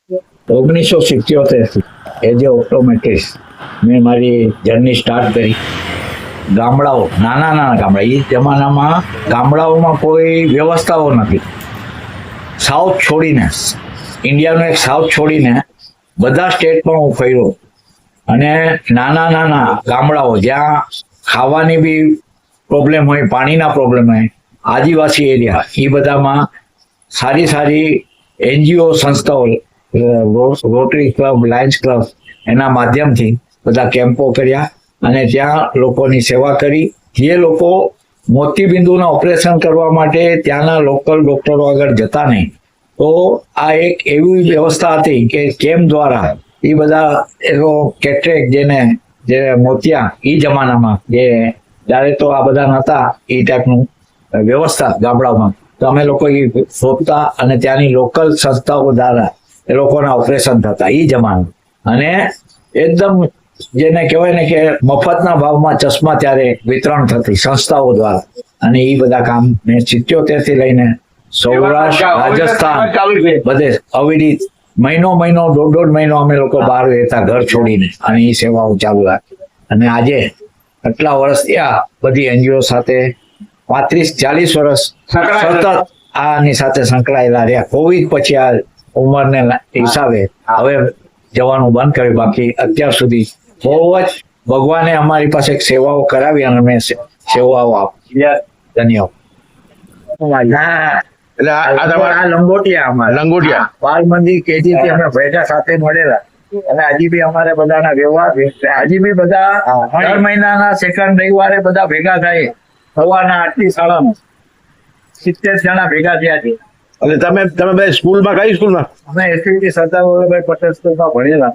1977 as a optometrist મેં મારી journey start કરી. ગામડાઓ, નાના નાના ગામડા, એ જમાનામાં ગામડાઓમાં કોઈ વ્યવસ્થાઓ નથી. સાઉથ છોડીને, ઇન્ડિયાનો એક સાઉથ છોડીને બધા સ્ટેટમાં હું ફર્યો. અને નાના નાના ગામડાઓ જ્યાં ખાવાની બી પ્રોબ્લેમ હોય, પાણીના પ્રોબ્લેમ હોય, આદિવાસી એરિયા, એ બધામાં સારી સારી NGO સંસ્થાઓ, રોટરી ક્લબ, લાયન્સ ક્લબ, એના માધ્યમથી બધા કેમ્પો કર્યા અને ત્યાં લોકોની સેવા કરી. જે લોકો મોતીબિંદુના ઓપરેશન કરવા માટે ત્યાંના લોકલ ડોક્ટરો આગળ જતા નહીં, તો આ એક એવી વ્યવસ્થા હતી કે કેમ્પ દ્વારા એ બધા એનો કેટરેક જે મોતિયા એ જમાનામાં, જે જ્યારે તો આ બધા નહોતા એ ટાઈપનું વ્યવસ્થા ગામડામાં, તો અમે લોકો એ શોધતા અને ત્યાંની લોકલ સંસ્થાઓ દ્વારા એ લોકોના ઓપરેશન થતા એ જમાના. અને એકદમ જેને કહેવાય ને કે મફતના ભાવમાં ચશ્મા ત્યારે વિતરણ થતી સંસ્થાઓ દ્વારા. અને એ બધા કામ મેં 77 થી લઈને સૌરાષ્ટ્ર, રાજસ્થાન, બધે અવિરત મહિનો દોઢ મહિનો અમે લોકો બહાર રહેતા ઘર છોડીને, અને એ સેવાઓ ચાલુ રાખી. અને આજે આટલા વર્ષ થયા બધી NGO સાથે 35-40 વર્ષ સતત આની સાથે સંકળાયેલા રહ્યા. કોવિડ પછી આ ઉંમરને હિસાબે હવે જવાનું બંધ કર્યું. બાકી અત્યાર સુધી બહુ જ ભગવાને અમારી પાસે સેવાઓ કરાવી અને મેં સેવાઓ આપી. લંગોટિયા બાલ મંદિર કેજી થી અમે ભેગા સાથે મળેલા. અને હજી બી અમારે બધાના વ્યવહાર, હજી બી બધા દર મહિનાના સેકન્ડ રવિવારે બધા ભેગા થાય. સવારના 8 થી 7:30 70 જણા ભેગા થયા છે. અને તમે બધા સ્કૂલમાં, કઈ સ્કૂલમાં? અમે એસવીટી સરદાર વલ્લભભાઈ પટેલ સ્કૂલમાં ભણેલા.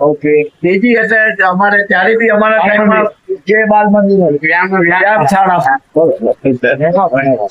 ઓકે, તેજી એટલે અમારે ત્યારે બી અમારા ટાઈમમાં જે બાલ મંદિર હતું, વ્યાયામ શાળા એમાં ભણેલા.